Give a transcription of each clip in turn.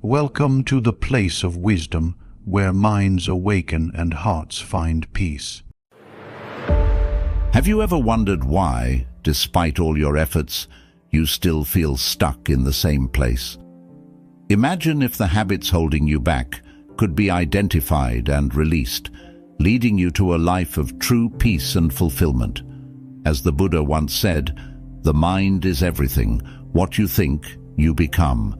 Welcome to the place of wisdom, where minds awaken and hearts find peace. Have you ever wondered why, despite all your efforts, you still feel stuck in the same place? Imagine if the habits holding you back could be identified and released, leading you to a life of true peace and fulfillment. As the Buddha once said, "The mind is everything. What you think, you become."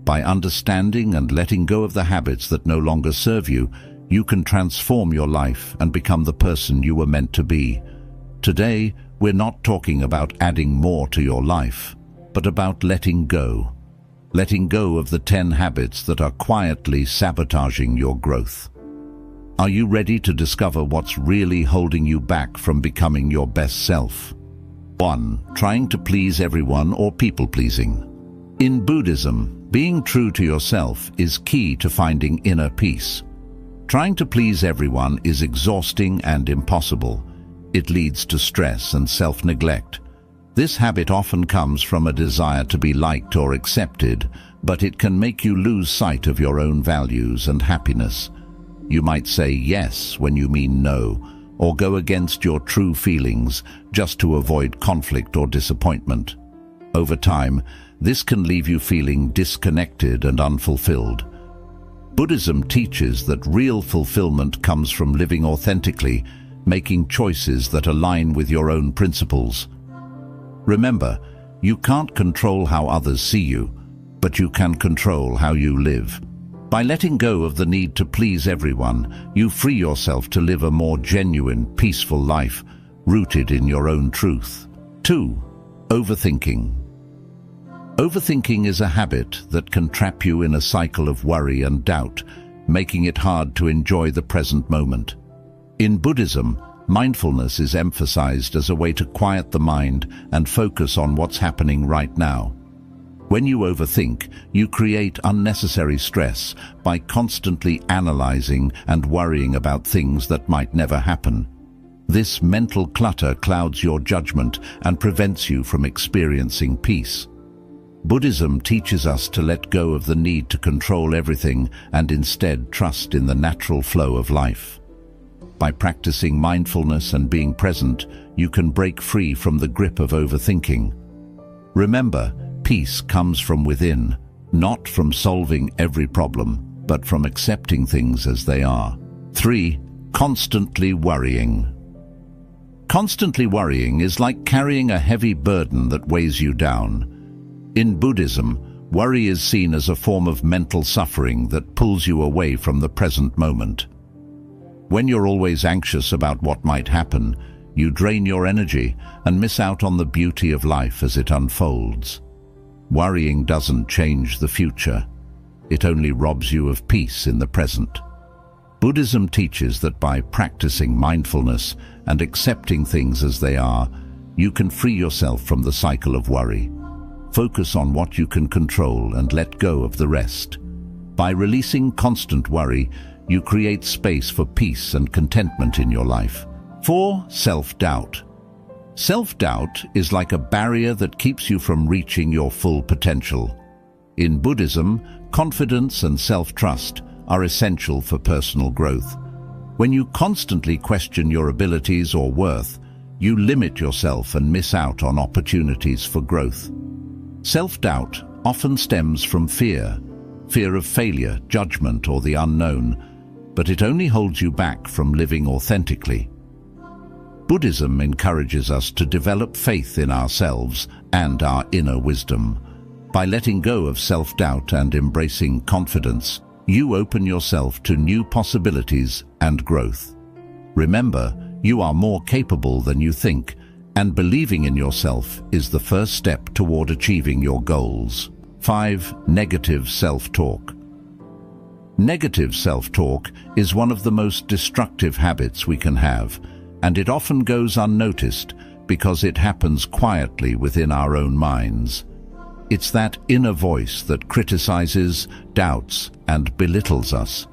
By understanding and letting go of the habits that no longer serve you, you can transform your life and become the person you were meant to be. Today, we're not talking about adding more to your life, but about letting go. Letting go of the 10 habits that are quietly sabotaging your growth. Are you ready to discover what's really holding you back from becoming your best self? 1. Trying to please everyone or people-pleasing. In Buddhism, being true to yourself is key to finding inner peace. Trying to please everyone is exhausting and impossible. It leads to stress and self-neglect. This habit often comes from a desire to be liked or accepted, but it can make you lose sight of your own values and happiness. You might say yes when you mean no, or go against your true feelings just to avoid conflict or disappointment. Over time, this can leave you feeling disconnected and unfulfilled. Buddhism teaches that real fulfillment comes from living authentically, making choices that align with your own principles. Remember, you can't control how others see you, but you can control how you live. By letting go of the need to please everyone, you free yourself to live a more genuine, peaceful life, rooted in your own truth. 2. Overthinking. Overthinking is a habit that can trap you in a cycle of worry and doubt, making it hard to enjoy the present moment. In Buddhism, mindfulness is emphasized as a way to quiet the mind and focus on what's happening right now. When you overthink, you create unnecessary stress by constantly analyzing and worrying about things that might never happen. This mental clutter clouds your judgment and prevents you from experiencing peace. Buddhism teaches us to let go of the need to control everything and instead trust in the natural flow of life. By practicing mindfulness and being present, you can break free from the grip of overthinking. Remember, peace comes from within, not from solving every problem, but from accepting things as they are. 3. Constantly worrying. Constantly worrying is like carrying a heavy burden that weighs you down. In Buddhism, worry is seen as a form of mental suffering that pulls you away from the present moment. When you're always anxious about what might happen, you drain your energy and miss out on the beauty of life as it unfolds. Worrying doesn't change the future. It only robs you of peace in the present. Buddhism teaches that by practicing mindfulness and accepting things as they are, you can free yourself from the cycle of worry. Focus on what you can control and let go of the rest. By releasing constant worry, you create space for peace and contentment in your life. 4. Self-doubt. Self-doubt is like a barrier that keeps you from reaching your full potential. In Buddhism, confidence and self-trust are essential for personal growth. When you constantly question your abilities or worth, you limit yourself and miss out on opportunities for growth. Self-doubt often stems from fear of failure, judgment, or the unknown, but it only holds you back from living authentically. Buddhism encourages us to develop faith in ourselves and our inner wisdom. By letting go of self-doubt and embracing confidence, you open yourself to new possibilities and growth. Remember, you are more capable than you think, and believing in yourself is the first step toward achieving your goals. 5. Negative self-talk. Negative self-talk is one of the most destructive habits we can have, and it often goes unnoticed because it happens quietly within our own minds. It's that inner voice that criticizes, doubts, and belittles us.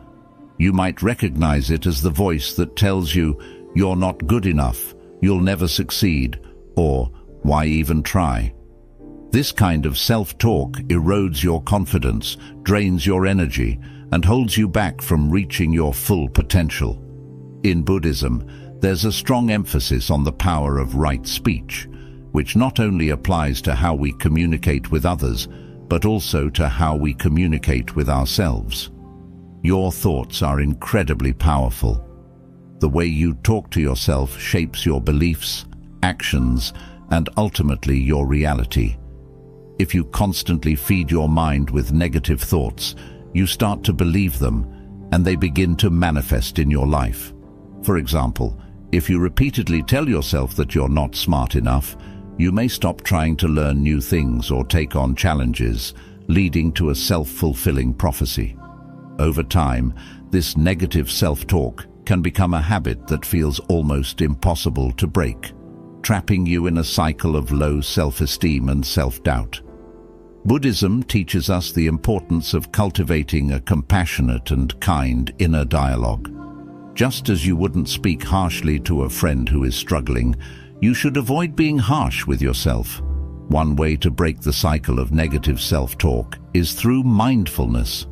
You might recognize it as the voice that tells you, "You're not good enough, you'll never succeed," or "Why even try?" This kind of self-talk erodes your confidence, drains your energy, and holds you back from reaching your full potential. In Buddhism, there's a strong emphasis on the power of right speech, which not only applies to how we communicate with others, but also to how we communicate with ourselves. Your thoughts are incredibly powerful. The way you talk to yourself shapes your beliefs, actions, and ultimately your reality. If you constantly feed your mind with negative thoughts, you start to believe them, and they begin to manifest in your life. For example, if you repeatedly tell yourself that you're not smart enough, you may stop trying to learn new things or take on challenges, leading to a self-fulfilling prophecy. Over time, this negative self-talk can become a habit that feels almost impossible to break, trapping you in a cycle of low self-esteem and self-doubt. Buddhism teaches us the importance of cultivating a compassionate and kind inner dialogue. Just as you wouldn't speak harshly to a friend who is struggling, you should avoid being harsh with yourself. One way to break the cycle of negative self-talk is through mindfulness.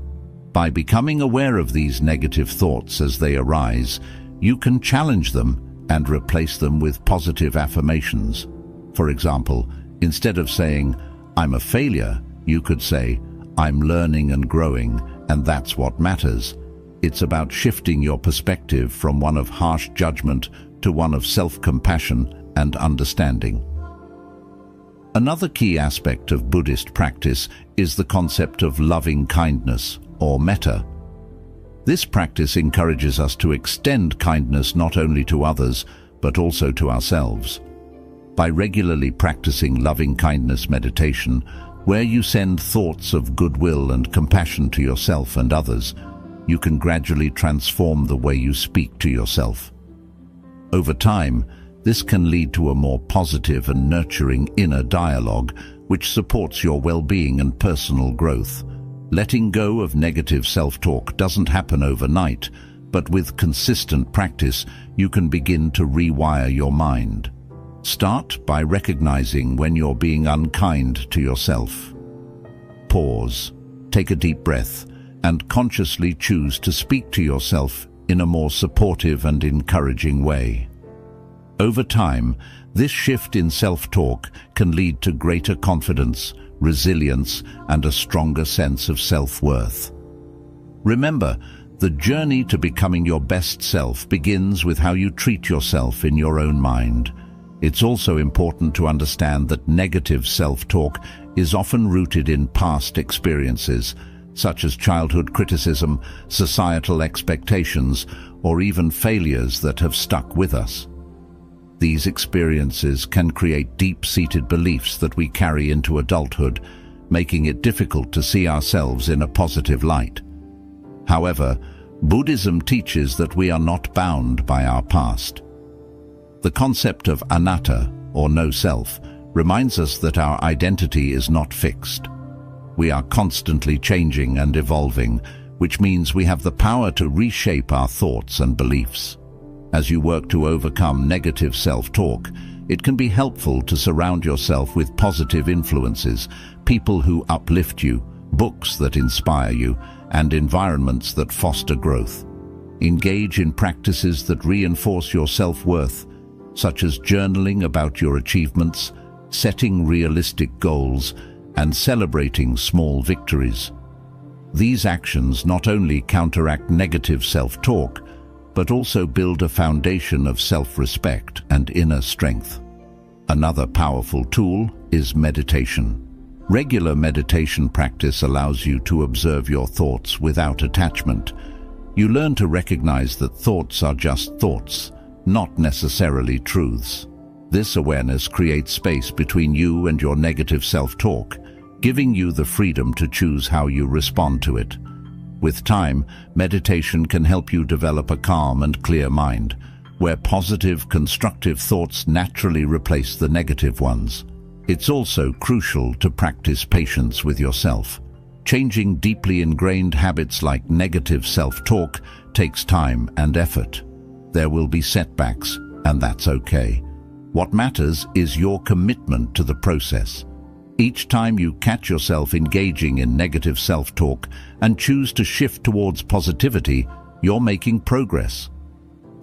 By becoming aware of these negative thoughts as they arise, you can challenge them and replace them with positive affirmations. For example, instead of saying, "I'm a failure," you could say, "I'm learning and growing, and that's what matters." It's about shifting your perspective from one of harsh judgment to one of self-compassion and understanding. Another key aspect of Buddhist practice is the concept of loving kindness, or metta. This practice encourages us to extend kindness not only to others, but also to ourselves. By regularly practicing loving kindness meditation, where you send thoughts of goodwill and compassion to yourself and others, you can gradually transform the way you speak to yourself. Over time, this can lead to a more positive and nurturing inner dialogue, which supports your well-being and personal growth. Letting go of negative self-talk doesn't happen overnight, but with consistent practice, you can begin to rewire your mind. Start by recognizing when you're being unkind to yourself. Pause, take a deep breath, and consciously choose to speak to yourself in a more supportive and encouraging way. Over time, this shift in self-talk can lead to greater confidence, resilience, and a stronger sense of self-worth. Remember, the journey to becoming your best self begins with how you treat yourself in your own mind. It's also important to understand that negative self-talk is often rooted in past experiences, such as childhood criticism, societal expectations, or even failures that have stuck with us. These experiences can create deep-seated beliefs that we carry into adulthood, making it difficult to see ourselves in a positive light. However, Buddhism teaches that we are not bound by our past. The concept of anatta, or no self, reminds us that our identity is not fixed. We are constantly changing and evolving, which means we have the power to reshape our thoughts and beliefs. As you work to overcome negative self-talk, it can be helpful to surround yourself with positive influences, people who uplift you, books that inspire you, and environments that foster growth. Engage in practices that reinforce your self-worth, such as journaling about your achievements, setting realistic goals, and celebrating small victories. These actions not only counteract negative self-talk, but also build a foundation of self-respect and inner strength. Another powerful tool is meditation. Regular meditation practice allows you to observe your thoughts without attachment. You learn to recognize that thoughts are just thoughts, not necessarily truths. This awareness creates space between you and your negative self-talk, giving you the freedom to choose how you respond to it. With time, meditation can help you develop a calm and clear mind, where positive, constructive thoughts naturally replace the negative ones. It's also crucial to practice patience with yourself. Changing deeply ingrained habits like negative self-talk takes time and effort. There will be setbacks, and that's okay. What matters is your commitment to the process. Each time you catch yourself engaging in negative self-talk and choose to shift towards positivity, you're making progress.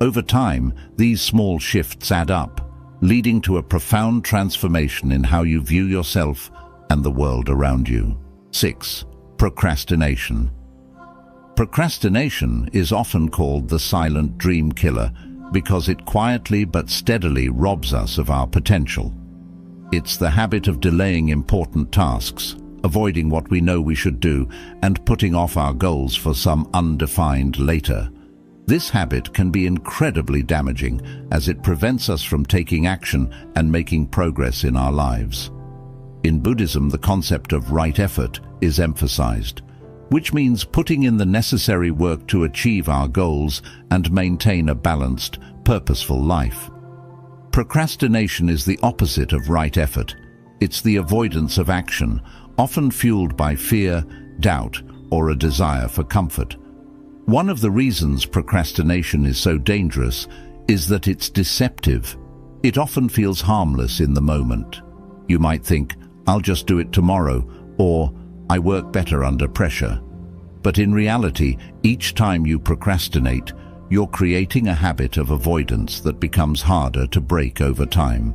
Over time, these small shifts add up, leading to a profound transformation in how you view yourself and the world around you. 6. Procrastination. Procrastination is often called the silent dream killer because it quietly but steadily robs us of our potential. It's the habit of delaying important tasks, avoiding what we know we should do, and putting off our goals for some undefined later. This habit can be incredibly damaging as it prevents us from taking action and making progress in our lives. In Buddhism, the concept of right effort is emphasized, which means putting in the necessary work to achieve our goals and maintain a balanced, purposeful life. Procrastination is the opposite of right effort. It's the avoidance of action, often fueled by fear, doubt, or a desire for comfort. One of the reasons procrastination is so dangerous is that it's deceptive. It often feels harmless in the moment. You might think, "I'll just do it tomorrow," or "I work better under pressure." But in reality, each time you procrastinate, you're creating a habit of avoidance that becomes harder to break over time.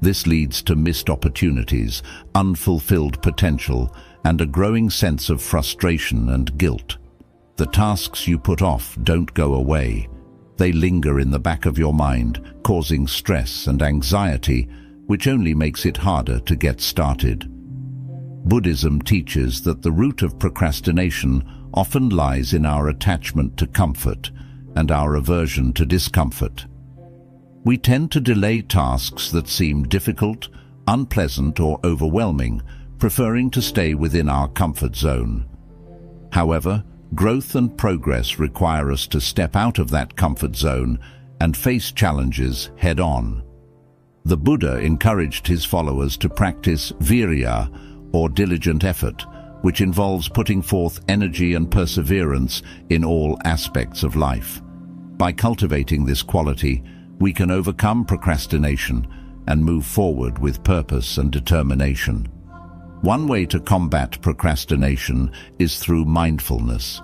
This leads to missed opportunities, unfulfilled potential, and a growing sense of frustration and guilt. The tasks you put off don't go away. They linger in the back of your mind, causing stress and anxiety, which only makes it harder to get started. Buddhism teaches that the root of procrastination often lies in our attachment to comfort and our aversion to discomfort. We tend to delay tasks that seem difficult, unpleasant, or overwhelming, preferring to stay within our comfort zone. However, growth and progress require us to step out of that comfort zone and face challenges head-on. The Buddha encouraged his followers to practice virya, or diligent effort, which involves putting forth energy and perseverance in all aspects of life. By cultivating this quality, we can overcome procrastination and move forward with purpose and determination. One way to combat procrastination is through mindfulness.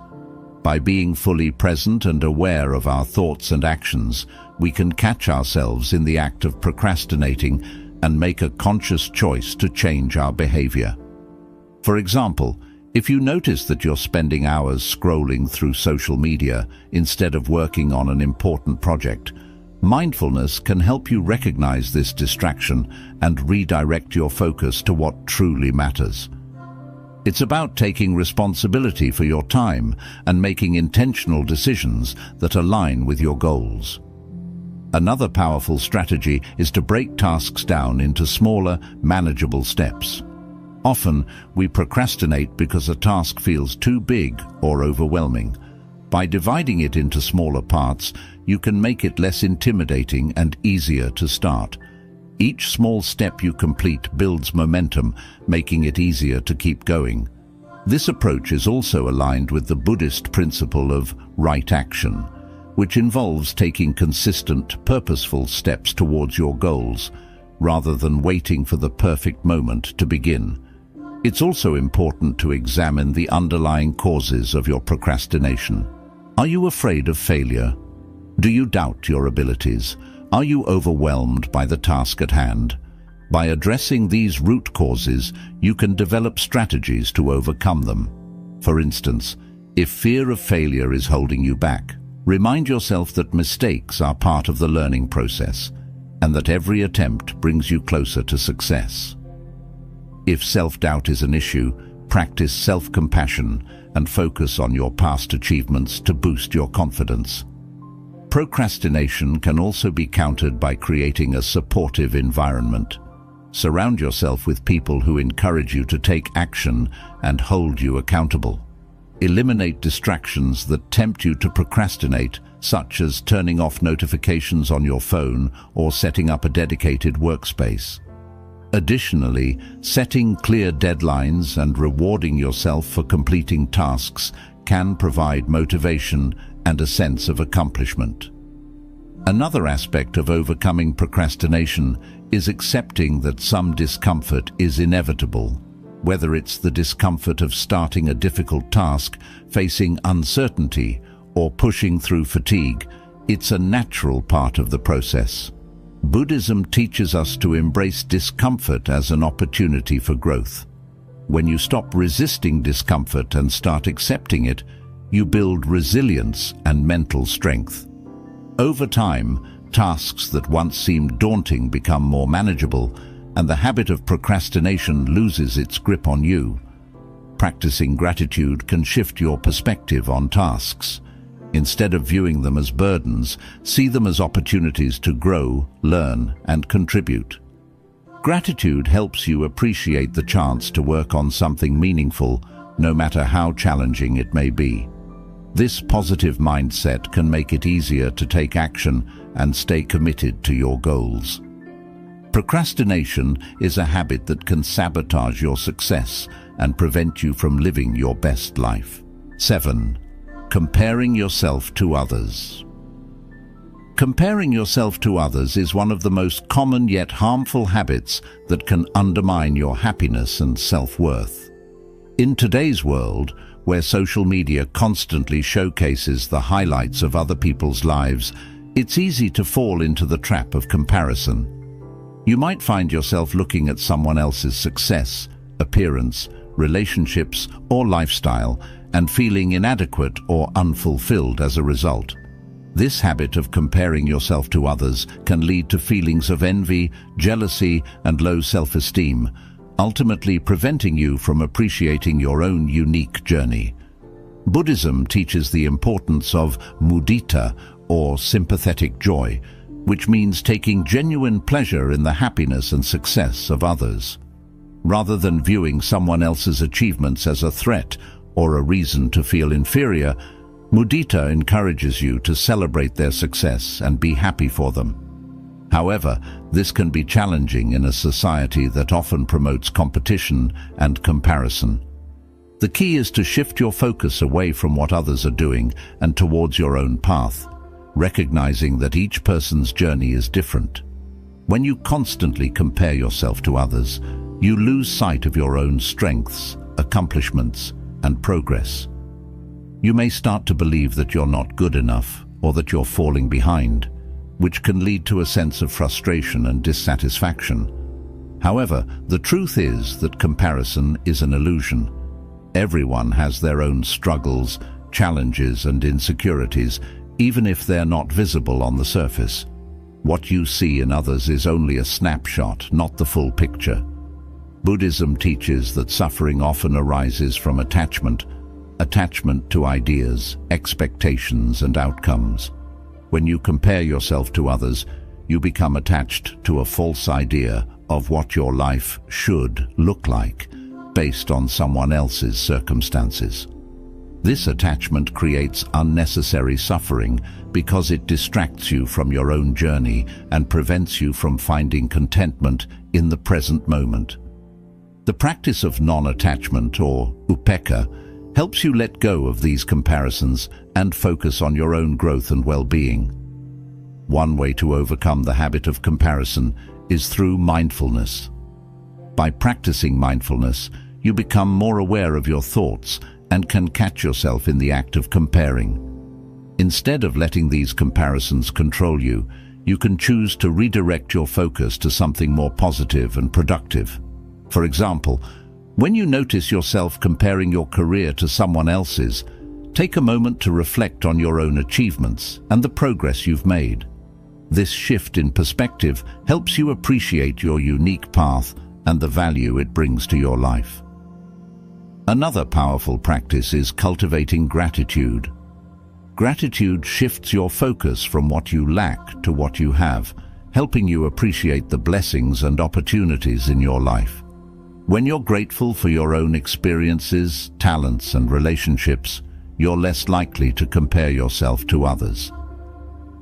By being fully present and aware of our thoughts and actions, we can catch ourselves in the act of procrastinating and make a conscious choice to change our behavior. For example, if you notice that you're spending hours scrolling through social media instead of working on an important project, mindfulness can help you recognize this distraction and redirect your focus to what truly matters. It's about taking responsibility for your time and making intentional decisions that align with your goals. Another powerful strategy is to break tasks down into smaller, manageable steps. Often, we procrastinate because a task feels too big or overwhelming. By dividing it into smaller parts, you can make it less intimidating and easier to start. Each small step you complete builds momentum, making it easier to keep going. This approach is also aligned with the Buddhist principle of right action, which involves taking consistent, purposeful steps towards your goals, rather than waiting for the perfect moment to begin. It's also important to examine the underlying causes of your procrastination. Are you afraid of failure? Do you doubt your abilities? Are you overwhelmed by the task at hand? By addressing these root causes, you can develop strategies to overcome them. For instance, if fear of failure is holding you back, remind yourself that mistakes are part of the learning process, and that every attempt brings you closer to success. If self-doubt is an issue, practice self-compassion and focus on your past achievements to boost your confidence. Procrastination can also be countered by creating a supportive environment. Surround yourself with people who encourage you to take action and hold you accountable. Eliminate distractions that tempt you to procrastinate, such as turning off notifications on your phone or setting up a dedicated workspace. Additionally, setting clear deadlines and rewarding yourself for completing tasks can provide motivation and a sense of accomplishment. Another aspect of overcoming procrastination is accepting that some discomfort is inevitable. Whether it's the discomfort of starting a difficult task, facing uncertainty, or pushing through fatigue, it's a natural part of the process. Buddhism teaches us to embrace discomfort as an opportunity for growth. When you stop resisting discomfort and start accepting it, you build resilience and mental strength. Over time, tasks that once seemed daunting become more manageable, and the habit of procrastination loses its grip on you. Practicing gratitude can shift your perspective on tasks. Instead of viewing them as burdens, see them as opportunities to grow, learn, and contribute. Gratitude helps you appreciate the chance to work on something meaningful, no matter how challenging it may be. This positive mindset can make it easier to take action and stay committed to your goals. Procrastination is a habit that can sabotage your success and prevent you from living your best life. 7. Comparing yourself to others. Comparing yourself to others is one of the most common yet harmful habits that can undermine your happiness and self-worth. In today's world, where social media constantly showcases the highlights of other people's lives, it's easy to fall into the trap of comparison. You might find yourself looking at someone else's success, appearance, relationships, or lifestyle, and feeling inadequate or unfulfilled as a result. This habit of comparing yourself to others can lead to feelings of envy, jealousy, and low self-esteem, ultimately preventing you from appreciating your own unique journey. Buddhism teaches the importance of mudita, or sympathetic joy, which means taking genuine pleasure in the happiness and success of others. Rather than viewing someone else's achievements as a threat or a reason to feel inferior, mudita encourages you to celebrate their success and be happy for them. However, this can be challenging in a society that often promotes competition and comparison. The key is to shift your focus away from what others are doing and towards your own path, recognizing that each person's journey is different. When you constantly compare yourself to others, you lose sight of your own strengths, accomplishments, and progress. You may start to believe that you're not good enough or that you're falling behind, which can lead to a sense of frustration and dissatisfaction. However, the truth is that comparison is an illusion. Everyone has their own struggles, challenges, and insecurities, even if they're not visible on the surface. What you see in others is only a snapshot, not the full picture. Buddhism teaches that suffering often arises from attachment to ideas, expectations, and outcomes. When you compare yourself to others, you become attached to a false idea of what your life should look like, based on someone else's circumstances. This attachment creates unnecessary suffering because it distracts you from your own journey and prevents you from finding contentment in the present moment. The practice of non-attachment, or upekkha, helps you let go of these comparisons and focus on your own growth and well-being. One way to overcome the habit of comparison is through mindfulness. By practicing mindfulness, you become more aware of your thoughts and can catch yourself in the act of comparing. Instead of letting these comparisons control you, you can choose to redirect your focus to something more positive and productive. For example, when you notice yourself comparing your career to someone else's, take a moment to reflect on your own achievements and the progress you've made. This shift in perspective helps you appreciate your unique path and the value it brings to your life. Another powerful practice is cultivating gratitude. Gratitude shifts your focus from what you lack to what you have, helping you appreciate the blessings and opportunities in your life. When you're grateful for your own experiences, talents, and relationships, you're less likely to compare yourself to others.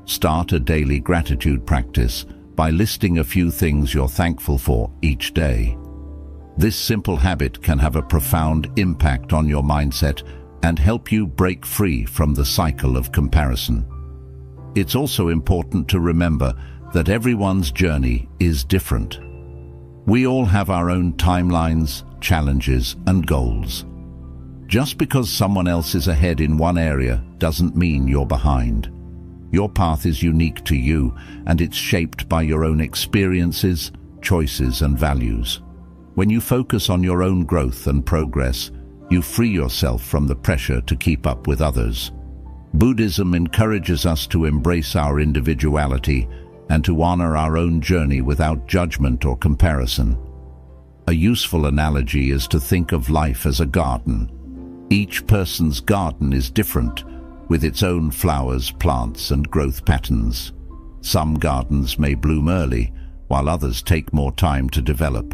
Start a daily gratitude practice by listing a few things you're thankful for each day. This simple habit can have a profound impact on your mindset and help you break free from the cycle of comparison. It's also important to remember that everyone's journey is different. We all have our own timelines, challenges, and goals. Just because someone else is ahead in one area doesn't mean you're behind. Your path is unique to you, and it's shaped by your own experiences, choices, and values. When you focus on your own growth and progress, you free yourself from the pressure to keep up with others. Buddhism encourages us to embrace our individuality and to honor our own journey without judgment or comparison. A useful analogy is to think of life as a garden. Each person's garden is different, with its own flowers, plants, and growth patterns. Some gardens may bloom early, while others take more time to develop.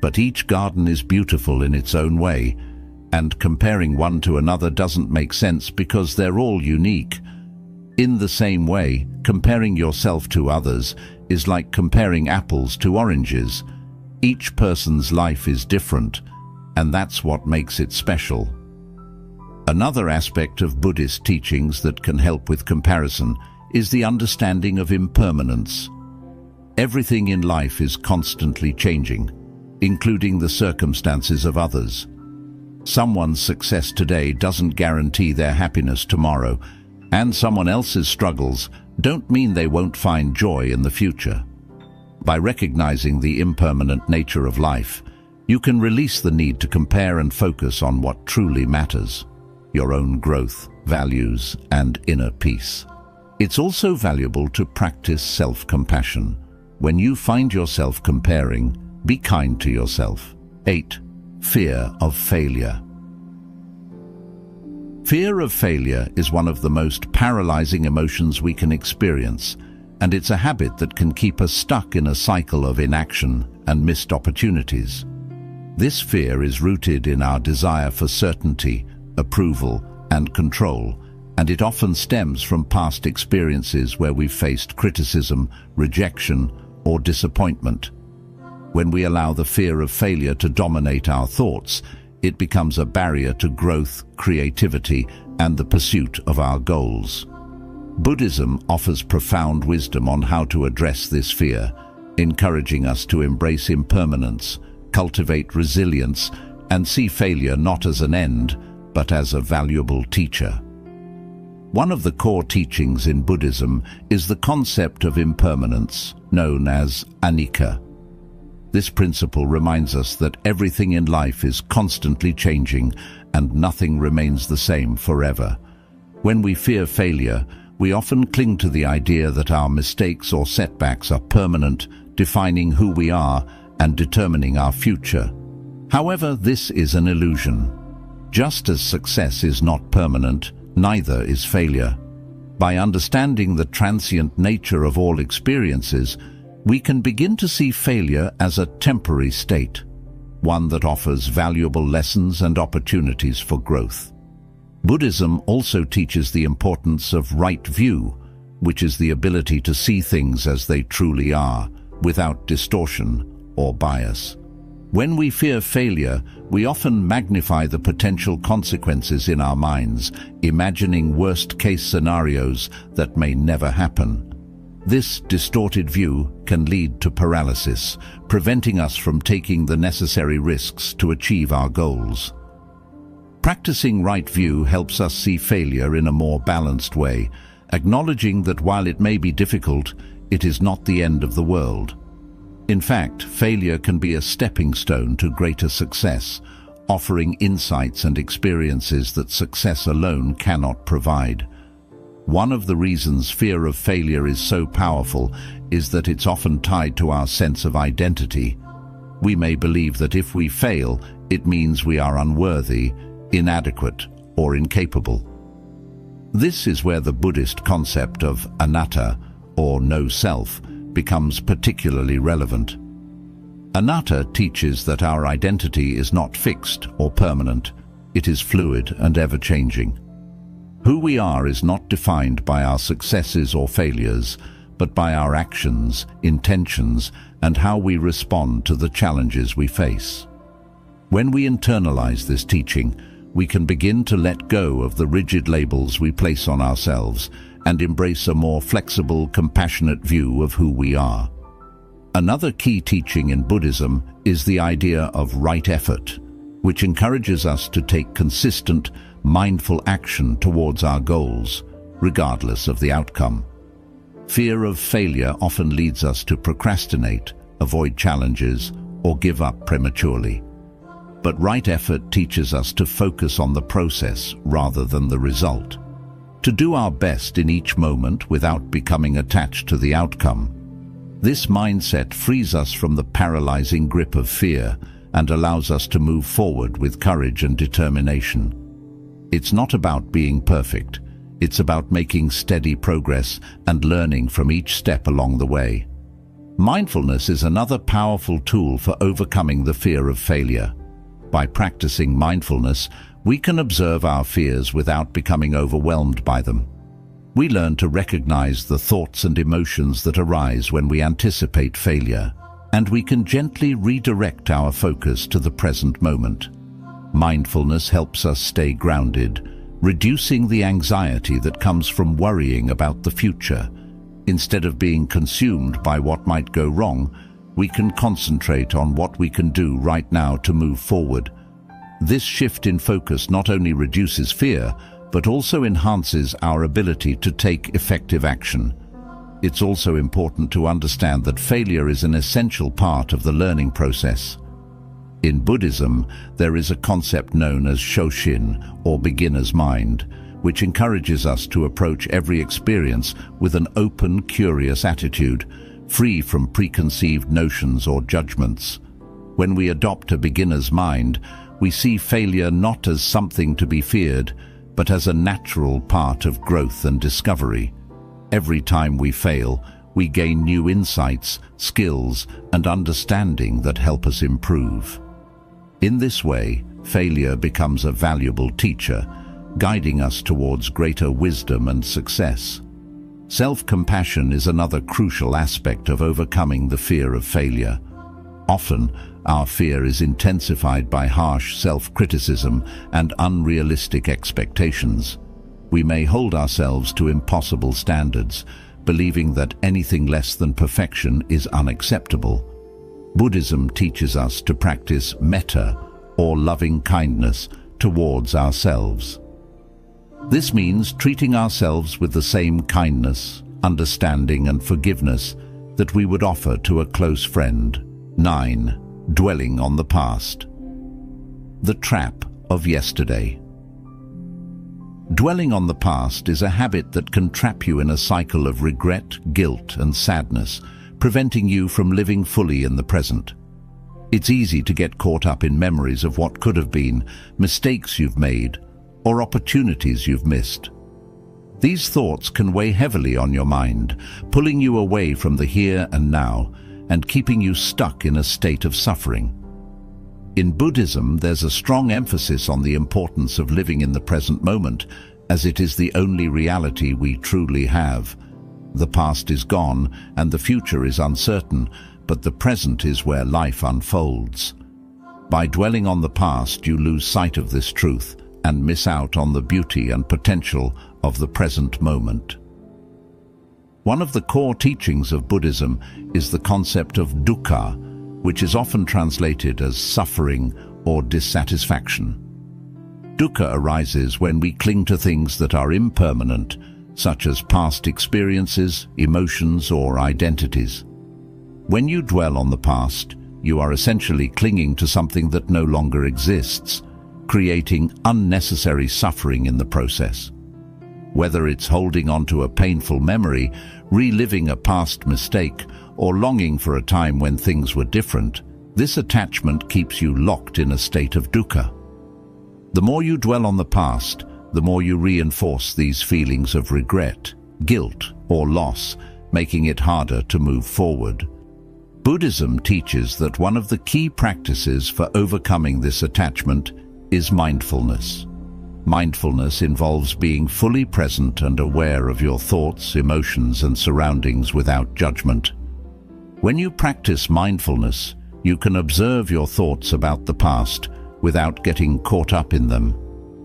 But each garden is beautiful in its own way, and comparing one to another doesn't make sense because they're all unique. In the same way, comparing yourself to others is like comparing apples to oranges. Each person's life is different, and that's what makes it special. Another aspect of Buddhist teachings that can help with comparison is the understanding of impermanence. Everything in life is constantly changing, including the circumstances of others. Someone's success today doesn't guarantee their happiness tomorrow, and someone else's struggles don't mean they won't find joy in the future. By recognizing the impermanent nature of life, you can release the need to compare and focus on what truly matters: your own growth, values, and inner peace. It's also valuable to practice self-compassion. When you find yourself comparing, be kind to yourself. 8. Fear of failure. Fear of failure is one of the most paralyzing emotions we can experience, and it's a habit that can keep us stuck in a cycle of inaction and missed opportunities. This fear is rooted in our desire for certainty, approval, and control, and it often stems from past experiences where we've faced criticism, rejection, or disappointment. When we allow the fear of failure to dominate our thoughts, it becomes a barrier to growth, creativity, and the pursuit of our goals. Buddhism offers profound wisdom on how to address this fear, encouraging us to embrace impermanence, cultivate resilience, and see failure not as an end, but as a valuable teacher. One of the core teachings in Buddhism is the concept of impermanence, known as anicca. This principle reminds us that everything in life is constantly changing and nothing remains the same forever. When we fear failure, we often cling to the idea that our mistakes or setbacks are permanent, defining who we are and determining our future. However, this is an illusion. Just as success is not permanent, neither is failure. By understanding the transient nature of all experiences, we can begin to see failure as a temporary state, one that offers valuable lessons and opportunities for growth. Buddhism also teaches the importance of right view, which is the ability to see things as they truly are, without distortion or bias. When we fear failure, we often magnify the potential consequences in our minds, imagining worst-case scenarios that may never happen. This distorted view can lead to paralysis, preventing us from taking the necessary risks to achieve our goals. Practicing right view helps us see failure in a more balanced way, acknowledging that while it may be difficult, it is not the end of the world. In fact, failure can be a stepping stone to greater success, offering insights and experiences that success alone cannot provide. One of the reasons fear of failure is so powerful is that it's often tied to our sense of identity. We may believe that if we fail, it means we are unworthy, inadequate, or incapable. This is where the Buddhist concept of anatta, or no self, becomes particularly relevant. Anatta teaches that our identity is not fixed or permanent. It is fluid and ever-changing. Who we are is not defined by our successes or failures, but by our actions, intentions, and how we respond to the challenges we face. When we internalize this teaching, we can begin to let go of the rigid labels we place on ourselves and embrace a more flexible, compassionate view of who we are. Another key teaching in Buddhism is the idea of right effort, which encourages us to take consistent, mindful action towards our goals, regardless of the outcome. Fear of failure often leads us to procrastinate, avoid challenges, or give up prematurely. But right effort teaches us to focus on the process rather than the result, to do our best in each moment without becoming attached to the outcome. This mindset frees us from the paralyzing grip of fear and allows us to move forward with courage and determination. It's not about being perfect. It's about making steady progress and learning from each step along the way. Mindfulness is another powerful tool for overcoming the fear of failure. By practicing mindfulness, we can observe our fears without becoming overwhelmed by them. We learn to recognize the thoughts and emotions that arise when we anticipate failure, and we can gently redirect our focus to the present moment. Mindfulness helps us stay grounded, reducing the anxiety that comes from worrying about the future. Instead of being consumed by what might go wrong, we can concentrate on what we can do right now to move forward. This shift in focus not only reduces fear, but also enhances our ability to take effective action. It's also important to understand that failure is an essential part of the learning process. In Buddhism, there is a concept known as Shoshin, or beginner's mind, which encourages us to approach every experience with an open, curious attitude, free from preconceived notions or judgments. When we adopt a beginner's mind, we see failure not as something to be feared, but as a natural part of growth and discovery. Every time we fail, we gain new insights, skills, and understanding that help us improve. In this way, failure becomes a valuable teacher, guiding us towards greater wisdom and success. Self-compassion is another crucial aspect of overcoming the fear of failure. Often, our fear is intensified by harsh self-criticism and unrealistic expectations. We may hold ourselves to impossible standards, believing that anything less than perfection is unacceptable. Buddhism teaches us to practice metta, or loving kindness, towards ourselves. This means treating ourselves with the same kindness, understanding, and forgiveness that we would offer to a close friend. 9. Dwelling on the past. The trap of yesterday. Dwelling on the past is a habit that can trap you in a cycle of regret, guilt, and sadness, preventing you from living fully in the present. It's easy to get caught up in memories of what could have been, mistakes you've made, or opportunities you've missed. These thoughts can weigh heavily on your mind, pulling you away from the here and now, and keeping you stuck in a state of suffering. In Buddhism, there's a strong emphasis on the importance of living in the present moment, as it is the only reality we truly have. The past is gone, and the future is uncertain, but the present is where life unfolds. By dwelling on the past, you lose sight of this truth and miss out on the beauty and potential of the present moment. One of the core teachings of Buddhism is the concept of dukkha, which is often translated as suffering or dissatisfaction. Dukkha arises when we cling to things that are impermanent, such as past experiences, emotions, or identities. When you dwell on the past, you are essentially clinging to something that no longer exists, creating unnecessary suffering in the process. Whether it's holding on to a painful memory, reliving a past mistake, or longing for a time when things were different, this attachment keeps you locked in a state of dukkha. The more you dwell on the past, the more you reinforce these feelings of regret, guilt, or loss, making it harder to move forward. Buddhism teaches that one of the key practices for overcoming this attachment is mindfulness. Mindfulness involves being fully present and aware of your thoughts, emotions, and surroundings without judgment. When you practice mindfulness, you can observe your thoughts about the past without getting caught up in them.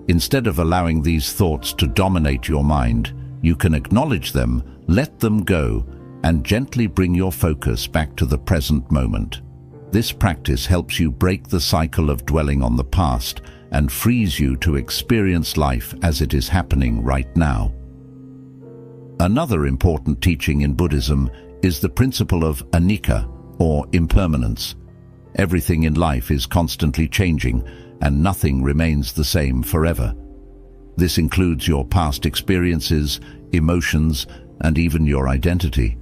Instead of allowing these thoughts to dominate your mind, You can acknowledge them, let them go, and gently bring your focus back to the present moment. This practice helps you break the cycle of dwelling on the past and frees you to experience life as it is happening right now. Another important teaching in Buddhism is the principle of anicca, or impermanence. Everything in life is constantly changing, and nothing remains the same forever. This includes your past experiences, emotions, and even your identity.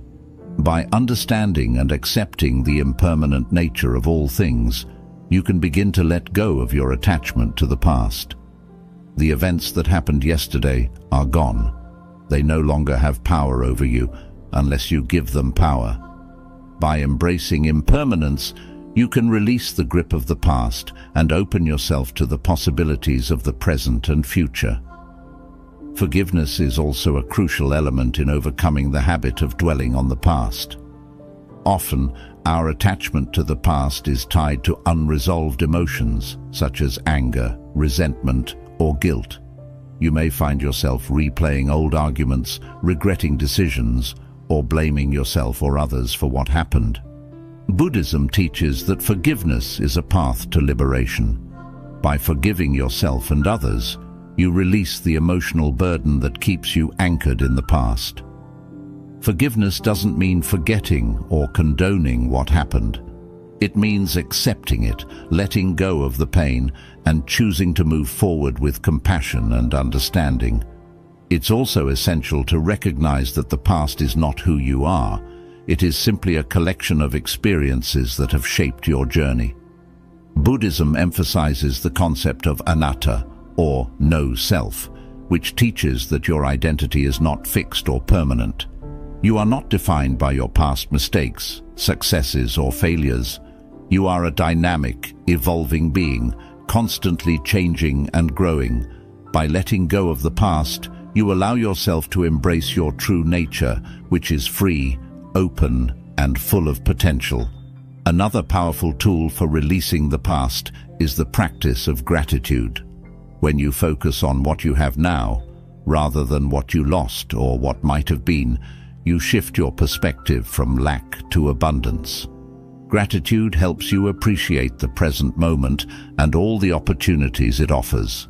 By understanding and accepting the impermanent nature of all things, you can begin to let go of your attachment to the past. The events that happened yesterday are gone. They no longer have power over you unless you give them power. By embracing impermanence, you can release the grip of the past and open yourself to the possibilities of the present and future. Forgiveness is also a crucial element in overcoming the habit of dwelling on the past. Often, our attachment to the past is tied to unresolved emotions such as anger, resentment, or guilt. You may find yourself replaying old arguments, regretting decisions, or blaming yourself or others for what happened. Buddhism teaches that forgiveness is a path to liberation. By forgiving yourself and others, you release the emotional burden that keeps you anchored in the past. Forgiveness doesn't mean forgetting or condoning what happened. It means accepting it, letting go of the pain, and choosing to move forward with compassion and understanding. It's also essential to recognize that the past is not who you are. It is simply a collection of experiences that have shaped your journey. Buddhism emphasizes the concept of anatta, or no self, which teaches that your identity is not fixed or permanent. You are not defined by your past mistakes, successes, or failures. You are a dynamic, evolving being, constantly changing and growing. By letting go of the past, you allow yourself to embrace your true nature, which is free, open, and full of potential. Another powerful tool for releasing the past is the practice of gratitude. When you focus on what you have now, rather than what you lost or what might have been, you shift your perspective from lack to abundance. Gratitude helps you appreciate the present moment and all the opportunities it offers.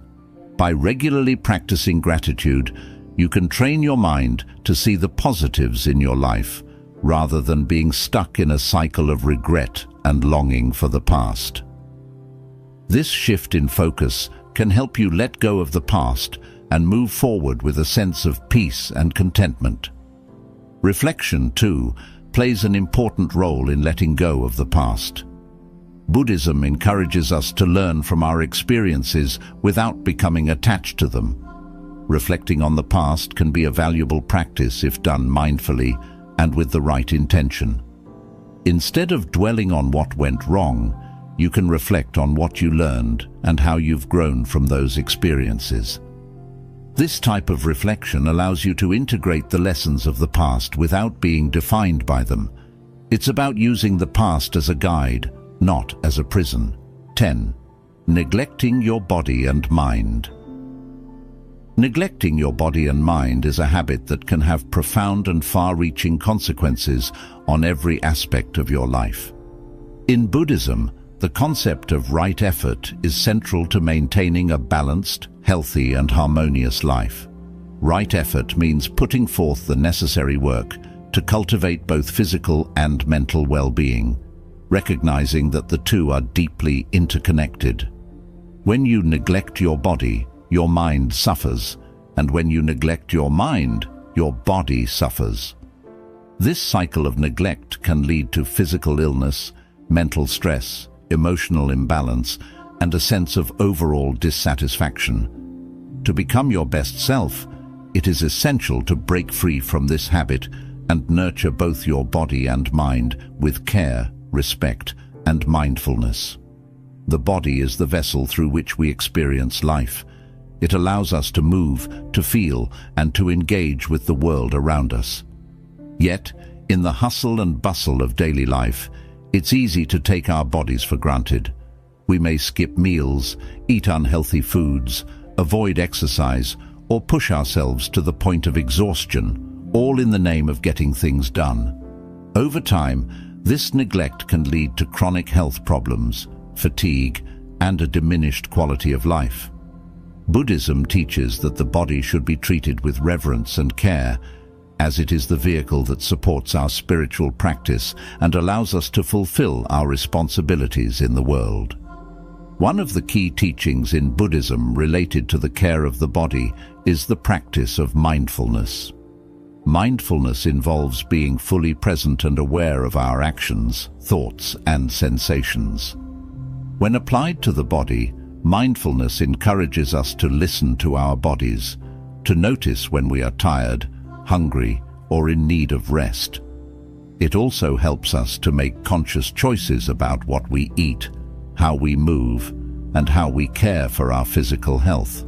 By regularly practicing gratitude, you can train your mind to see the positives in your life, rather than being stuck in a cycle of regret and longing for the past. This shift in focus can help you let go of the past and move forward with a sense of peace and contentment. Reflection, too, plays an important role in letting go of the past. Buddhism encourages us to learn from our experiences without becoming attached to them. Reflecting on the past can be a valuable practice if done mindfully and with the right intention. Instead of dwelling on what went wrong, you can reflect on what you learned and how you've grown from those experiences. This type of reflection allows you to integrate the lessons of the past without being defined by them. It's about using the past as a guide, not as a prison. 10. Neglecting your body and mind. Neglecting your body and mind is a habit that can have profound and far-reaching consequences on every aspect of your life. In Buddhism, the concept of right effort is central to maintaining a balanced, healthy, and harmonious life. Right effort means putting forth the necessary work to cultivate both physical and mental well-being, recognizing that the two are deeply interconnected. When you neglect your body, your mind suffers, and when you neglect your mind, your body suffers. This cycle of neglect can lead to physical illness, mental stress, emotional imbalance, and a sense of overall dissatisfaction. To become your best self, it is essential to break free from this habit and nurture both your body and mind with care, respect, and mindfulness. The body is the vessel through which we experience life. It allows us to move, to feel, and to engage with the world around us. Yet, in the hustle and bustle of daily life, it's easy to take our bodies for granted. We may skip meals, eat unhealthy foods, avoid exercise, or push ourselves to the point of exhaustion, all in the name of getting things done. Over time, this neglect can lead to chronic health problems, fatigue, and a diminished quality of life. Buddhism teaches that the body should be treated with reverence and care, as it is the vehicle that supports our spiritual practice and allows us to fulfill our responsibilities in the world. One of the key teachings in Buddhism related to the care of the body is the practice of mindfulness. Mindfulness involves being fully present and aware of our actions, thoughts, and sensations. When applied to the body, mindfulness encourages us to listen to our bodies, to notice when we are tired, hungry, or in need of rest. It also helps us to make conscious choices about what we eat, how we move, and how we care for our physical health.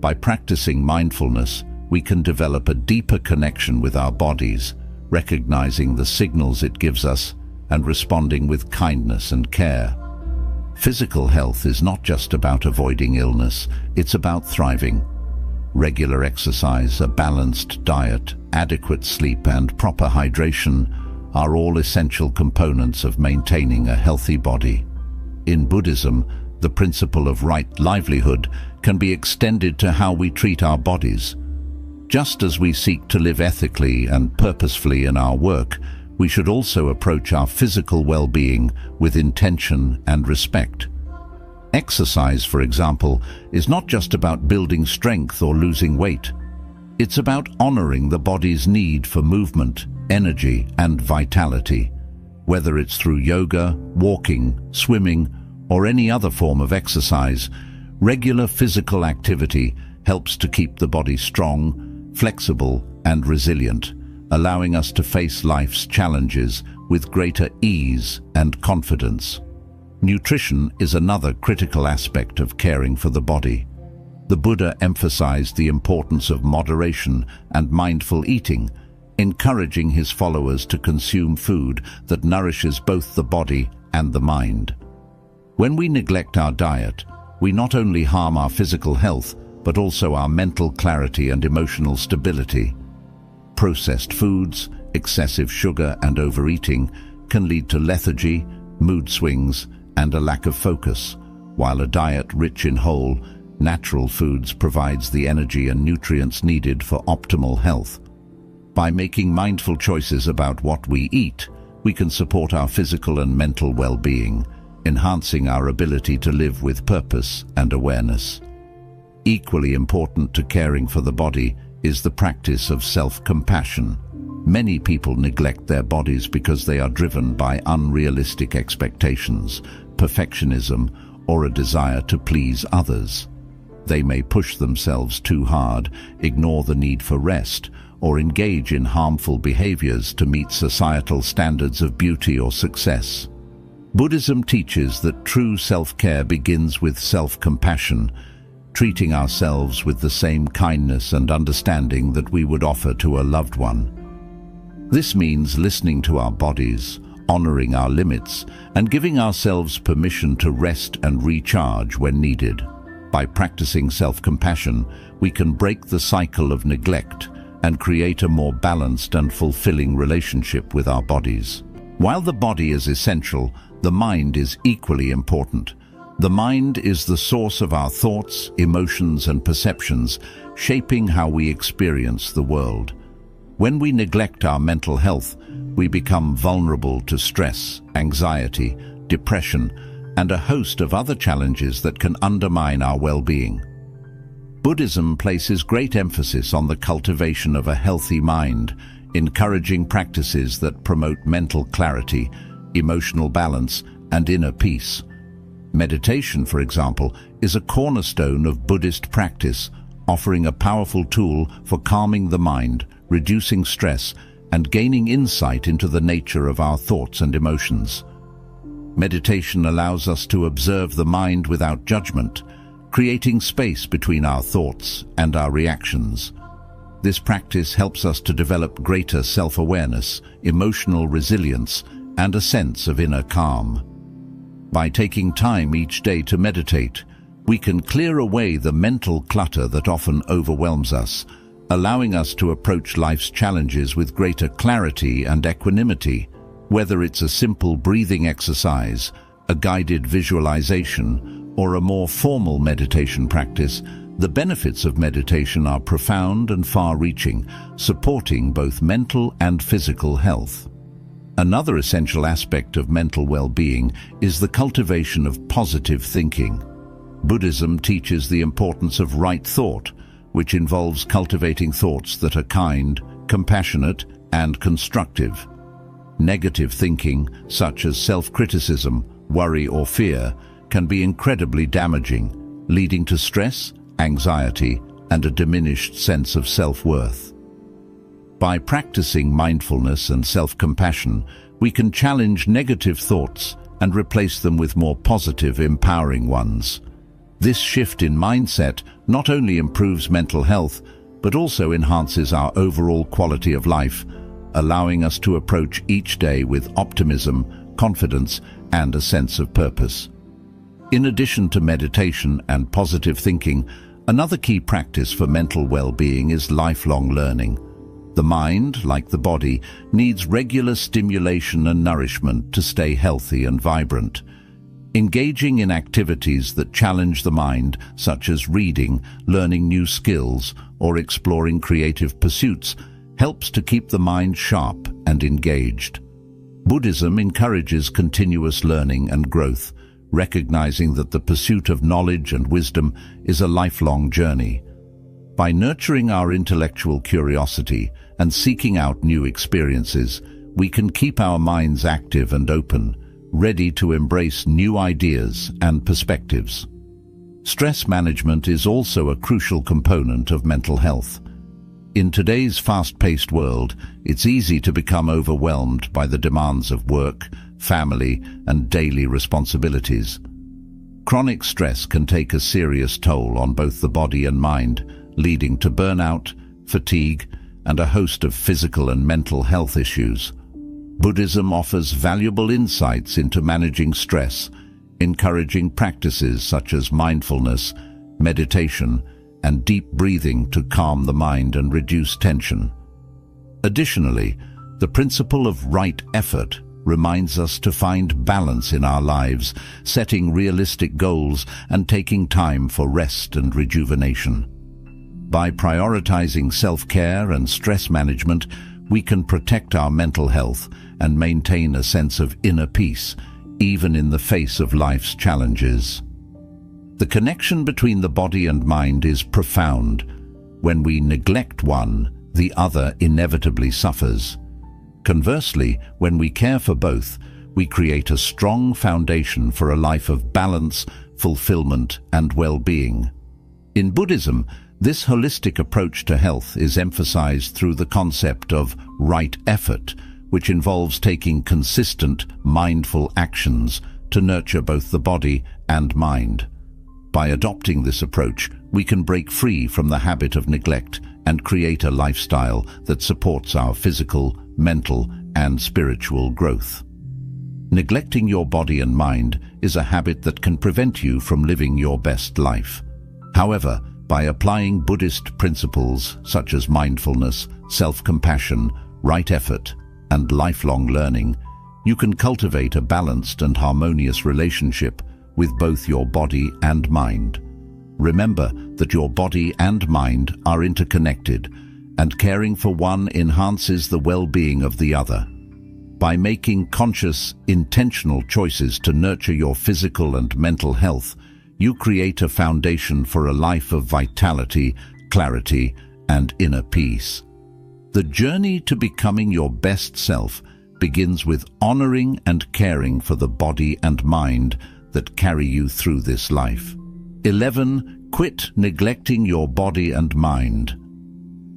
By practicing mindfulness, we can develop a deeper connection with our bodies, recognizing the signals it gives us and responding with kindness and care. Physical health is not just about avoiding illness, it's about thriving. Regular exercise, a balanced diet, adequate sleep, and proper hydration are all essential components of maintaining a healthy body. In Buddhism, the principle of right livelihood can be extended to how we treat our bodies. Just as we seek to live ethically and purposefully in our work, we should also approach our physical well-being with intention and respect. Exercise, for example, is not just about building strength or losing weight. It's about honoring the body's need for movement, energy, and vitality. Whether it's through yoga, walking, swimming, or any other form of exercise, regular physical activity helps to keep the body strong, flexible, and resilient, allowing us to face life's challenges with greater ease and confidence. Nutrition is another critical aspect of caring for the body. The Buddha emphasized the importance of moderation and mindful eating, encouraging his followers to consume food that nourishes both the body and the mind. When we neglect our diet, we not only harm our physical health, but also our mental clarity and emotional stability. Processed foods, excessive sugar, and overeating can lead to lethargy, mood swings, and a lack of focus, while a diet rich in whole, natural foods provides the energy and nutrients needed for optimal health. By making mindful choices about what we eat, we can support our physical and mental well-being, enhancing our ability to live with purpose and awareness. Equally important to caring for the body is the practice of self-compassion. Many people neglect their bodies because they are driven by unrealistic expectations, perfectionism, or a desire to please others. They may push themselves too hard, ignore the need for rest, or engage in harmful behaviors to meet societal standards of beauty or success. Buddhism teaches that true self-care begins with self-compassion, treating ourselves with the same kindness and understanding that we would offer to a loved one. This means listening to our bodies, honoring our limits, and giving ourselves permission to rest and recharge when needed. By practicing self-compassion, we can break the cycle of neglect and create a more balanced and fulfilling relationship with our bodies. While the body is essential, the mind is equally important. The mind is the source of our thoughts, emotions, and perceptions, shaping how we experience the world. When we neglect our mental health, we become vulnerable to stress, anxiety, depression, and a host of other challenges that can undermine our well-being. Buddhism places great emphasis on the cultivation of a healthy mind, encouraging practices that promote mental clarity, emotional balance, and inner peace. Meditation, for example, is a cornerstone of Buddhist practice, offering a powerful tool for calming the mind, reducing stress, and gaining insight into the nature of our thoughts and emotions. Meditation allows us to observe the mind without judgment, creating space between our thoughts and our reactions. This practice helps us to develop greater self-awareness, emotional resilience, and a sense of inner calm. By taking time each day to meditate, we can clear away the mental clutter that often overwhelms us, allowing us to approach life's challenges with greater clarity and equanimity. Whether it's a simple breathing exercise, a guided visualization, or a more formal meditation practice, the benefits of meditation are profound and far-reaching, supporting both mental and physical health. Another essential aspect of mental well-being is the cultivation of positive thinking. Buddhism teaches the importance of right thought, which involves cultivating thoughts that are kind, compassionate, and constructive. Negative thinking, such as self-criticism, worry, or fear, can be incredibly damaging, leading to stress, anxiety, and a diminished sense of self-worth. By practicing mindfulness and self-compassion, we can challenge negative thoughts and replace them with more positive, empowering ones. This shift in mindset not only improves mental health, but also enhances our overall quality of life, allowing us to approach each day with optimism, confidence, and a sense of purpose. In addition to meditation and positive thinking, another key practice for mental well-being is lifelong learning. The mind, like the body, needs regular stimulation and nourishment to stay healthy and vibrant. Engaging in activities that challenge the mind, such as reading, learning new skills, or exploring creative pursuits, helps to keep the mind sharp and engaged. Buddhism encourages continuous learning and growth, recognizing that the pursuit of knowledge and wisdom is a lifelong journey. By nurturing our intellectual curiosity and seeking out new experiences, we can keep our minds active and open, ready to embrace new ideas and perspectives. Stress management is also a crucial component of mental health. In today's fast-paced world, it's easy to become overwhelmed by the demands of work, family, and daily responsibilities. Chronic stress can take a serious toll on both the body and mind, leading to burnout, fatigue, and a host of physical and mental health issues. Buddhism offers valuable insights into managing stress, encouraging practices such as mindfulness, meditation, and deep breathing to calm the mind and reduce tension. Additionally, the principle of right effort reminds us to find balance in our lives, setting realistic goals and taking time for rest and rejuvenation. By prioritizing self-care and stress management, we can protect our mental health and maintain a sense of inner peace, even in the face of life's challenges. The connection between the body and mind is profound. When we neglect one, the other inevitably suffers. Conversely, when we care for both, we create a strong foundation for a life of balance, fulfillment, and well-being. In Buddhism, this holistic approach to health is emphasized through the concept of right effort, which involves taking consistent, mindful actions to nurture both the body and mind. By adopting this approach, we can break free from the habit of neglect and create a lifestyle that supports our physical, mental, and spiritual growth. Neglecting your body and mind is a habit that can prevent you from living your best life. However, by applying Buddhist principles such as mindfulness, self-compassion, right effort, and lifelong learning, you can cultivate a balanced and harmonious relationship with both your body and mind. Remember that your body and mind are interconnected, and caring for one enhances the well-being of the other. By making conscious, intentional choices to nurture your physical and mental health, you create a foundation for a life of vitality, clarity, and inner peace. The journey to becoming your best self begins with honoring and caring for the body and mind that carry you through this life. 11. Quit neglecting your body and mind.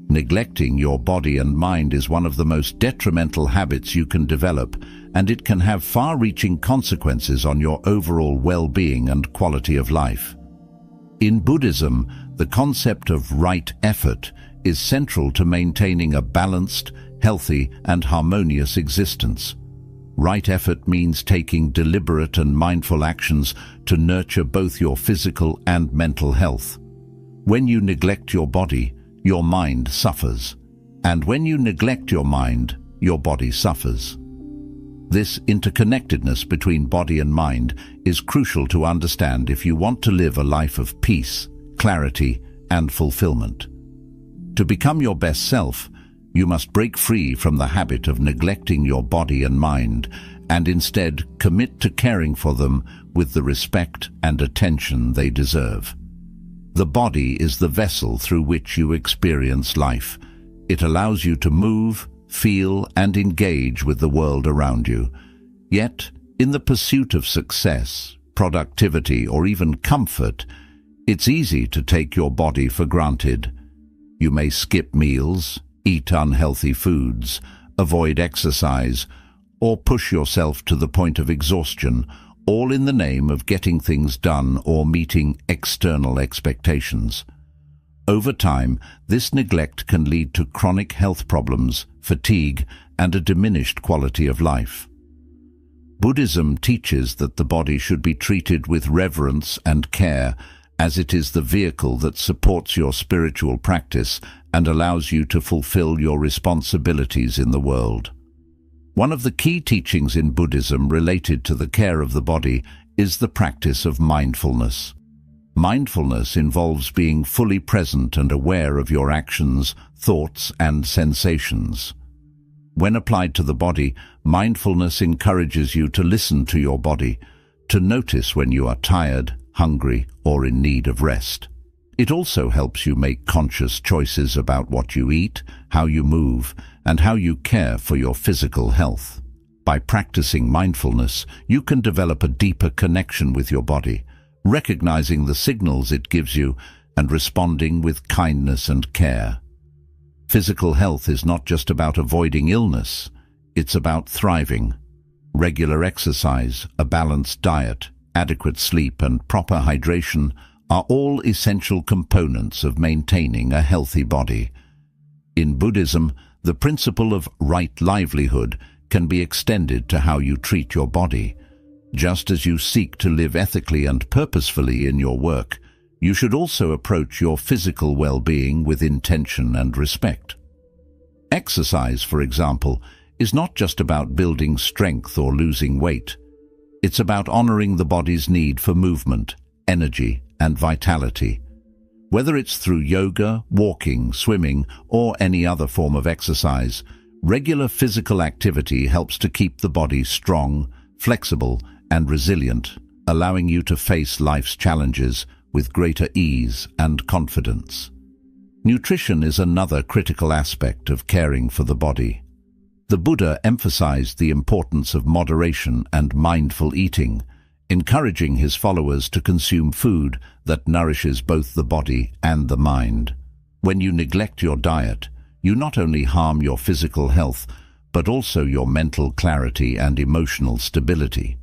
Neglecting your body and mind is one of the most detrimental habits you can develop, and it can have far-reaching consequences on your overall well-being and quality of life. In Buddhism, the concept of right effort is central to maintaining a balanced, healthy, and harmonious existence. Right effort means taking deliberate and mindful actions to nurture both your physical and mental health. When you neglect your body, your mind suffers. And when you neglect your mind, your body suffers. This interconnectedness between body and mind is crucial to understand if you want to live a life of peace, clarity, and fulfillment. To become your best self, you must break free from the habit of neglecting your body and mind and instead commit to caring for them with the respect and attention they deserve. The body is the vessel through which you experience life. It allows you to move, feel, and engage with the world around you. Yet, in the pursuit of success, productivity, or even comfort, it's easy to take your body for granted. You may skip meals, eat unhealthy foods, avoid exercise, or push yourself to the point of exhaustion, all in the name of getting things done or meeting external expectations. Over time, this neglect can lead to chronic health problems, fatigue, and a diminished quality of life. Buddhism teaches that the body should be treated with reverence and care, as it is the vehicle that supports your spiritual practice and allows you to fulfill your responsibilities in the world. One of the key teachings in Buddhism related to the care of the body is the practice of mindfulness. Mindfulness involves being fully present and aware of your actions, thoughts, and sensations. When applied to the body, mindfulness encourages you to listen to your body, to notice when you are tired, hungry, or in need of rest. It also helps you make conscious choices about what you eat, how you move, and how you care for your physical health. By practicing mindfulness, you can develop a deeper connection with your body, recognizing the signals it gives you and responding with kindness and care. Physical health is not just about avoiding illness, it's about thriving. Regular exercise, a balanced diet, adequate sleep, and proper hydration are all essential components of maintaining a healthy body. In Buddhism, the principle of right livelihood can be extended to how you treat your body. Just as you seek to live ethically and purposefully in your work, you should also approach your physical well-being with intention and respect. Exercise, for example, is not just about building strength or losing weight. It's about honoring the body's need for movement, energy, and vitality. Whether it's through yoga, walking, swimming, or any other form of exercise, regular physical activity helps to keep the body strong, flexible, and resilient, allowing you to face life's challenges with greater ease and confidence. Nutrition is another critical aspect of caring for the body. The Buddha emphasized the importance of moderation and mindful eating, encouraging his followers to consume food that nourishes both the body and the mind. When you neglect your diet, you not only harm your physical health, but also your mental clarity and emotional stability.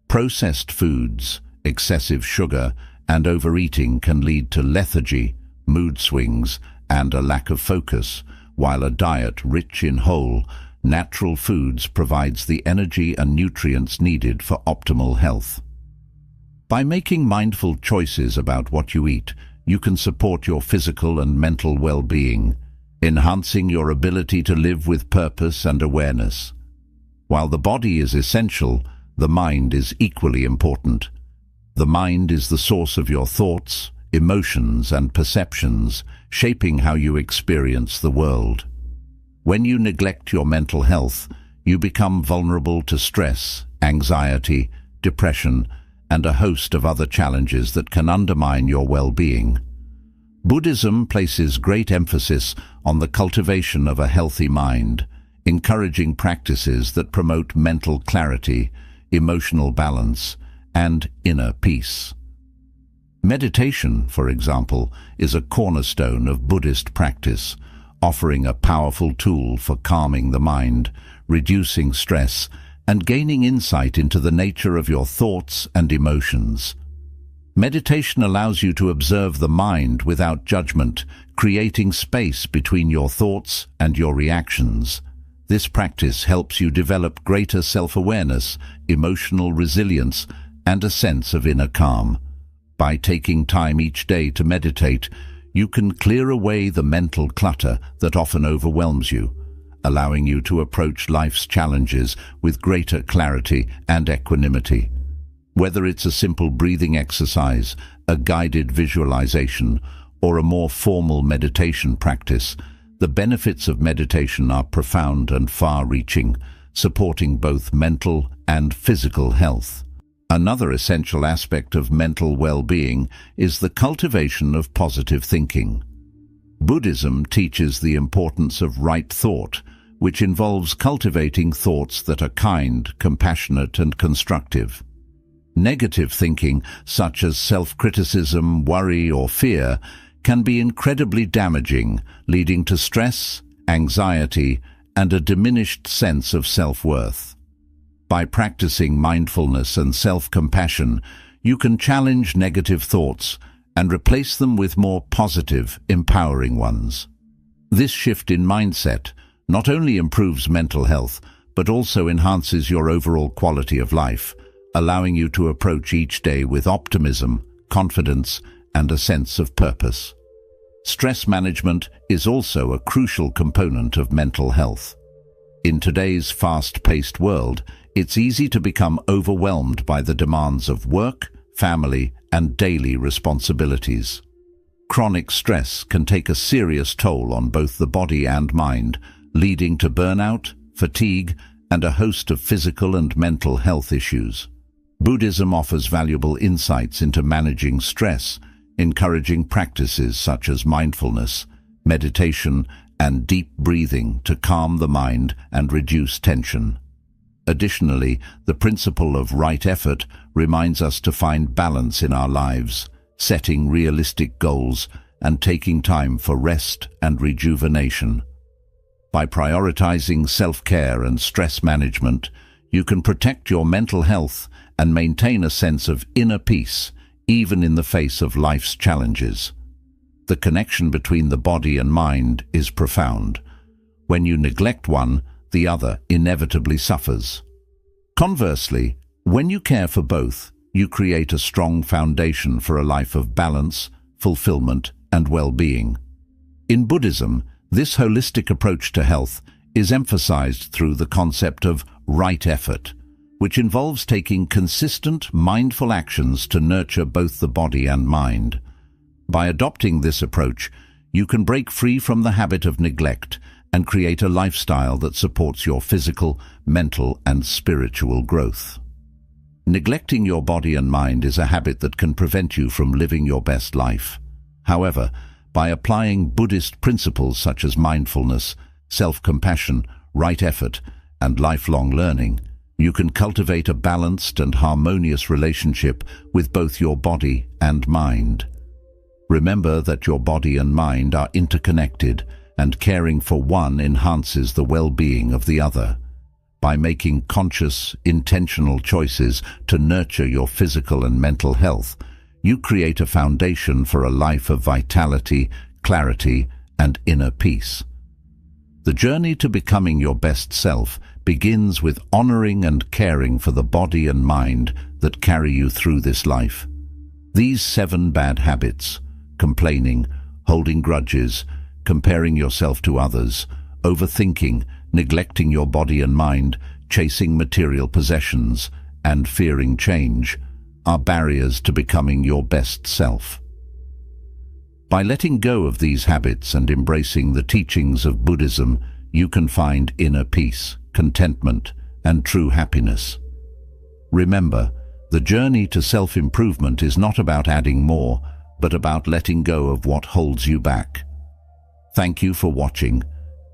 Processed foods, excessive sugar, and overeating can lead to lethargy, mood swings, and a lack of focus, while a diet rich in whole, natural foods provides the energy and nutrients needed for optimal health. By making mindful choices about what you eat, you can support your physical and mental well-being, enhancing your ability to live with purpose and awareness. While the body is essential, the mind is equally important. The mind is the source of your thoughts, emotions, and perceptions, shaping how you experience the world. When you neglect your mental health, you become vulnerable to stress, anxiety, depression, and a host of other challenges that can undermine your well-being. Buddhism places great emphasis on the cultivation of a healthy mind, encouraging practices that promote mental clarity, emotional balance, and inner peace. Meditation, for example, is a cornerstone of Buddhist practice, offering a powerful tool for calming the mind, reducing stress, and gaining insight into the nature of your thoughts and emotions. Meditation allows you to observe the mind without judgment, creating space between your thoughts and your reactions. This practice helps you develop greater self-awareness, emotional resilience, and a sense of inner calm. By taking time each day to meditate, you can clear away the mental clutter that often overwhelms you, allowing you to approach life's challenges with greater clarity and equanimity. Whether it's a simple breathing exercise, a guided visualization, or a more formal meditation practice, the benefits of meditation are profound and far-reaching, supporting both mental and physical health. Another essential aspect of mental well-being is the cultivation of positive thinking. Buddhism teaches the importance of right thought, which involves cultivating thoughts that are kind, compassionate, and constructive. Negative thinking, such as self-criticism, worry, or fear, can be incredibly damaging, leading to stress, anxiety, and a diminished sense of self-worth. By practicing mindfulness and self-compassion, you can challenge negative thoughts and replace them with more positive, empowering ones. This shift in mindset not only improves mental health, but also enhances your overall quality of life, allowing you to approach each day with optimism, confidence, and a sense of purpose. Stress management is also a crucial component of mental health. In today's fast-paced world, it's easy to become overwhelmed by the demands of work, family, and daily responsibilities. Chronic stress can take a serious toll on both the body and mind, leading to burnout, fatigue, and a host of physical and mental health issues. Buddhism offers valuable insights into managing stress, encouraging practices such as mindfulness, meditation, and deep breathing to calm the mind and reduce tension. Additionally, the principle of right effort reminds us to find balance in our lives, setting realistic goals and taking time for rest and rejuvenation. By prioritizing self-care and stress management, you can protect your mental health and maintain a sense of inner peace, even in the face of life's challenges. The connection between the body and mind is profound. When you neglect one, the other inevitably suffers. Conversely, when you care for both, you create a strong foundation for a life of balance, fulfillment, and well-being. In Buddhism, this holistic approach to health is emphasized through the concept of right effort, which involves taking consistent, mindful actions to nurture both the body and mind. By adopting this approach, you can break free from the habit of neglect and create a lifestyle that supports your physical, mental, and spiritual growth. Neglecting your body and mind is a habit that can prevent you from living your best life. However, by applying Buddhist principles such as mindfulness, self-compassion, right effort, and lifelong learning, you can cultivate a balanced and harmonious relationship with both your body and mind. Remember that your body and mind are interconnected, and caring for one enhances the well-being of the other. By making conscious, intentional choices to nurture your physical and mental health, you create a foundation for a life of vitality, clarity, and inner peace. The journey to becoming your best self begins with honoring and caring for the body and mind that carry you through this life. These 7 bad habits, complaining, holding grudges, comparing yourself to others, overthinking, neglecting your body and mind, chasing material possessions, and fearing change, are barriers to becoming your best self. By letting go of these habits and embracing the teachings of Buddhism, you can find inner peace, contentment, and true happiness. Remember, the journey to self-improvement is not about adding more, but about letting go of what holds you back. Thank you for watching.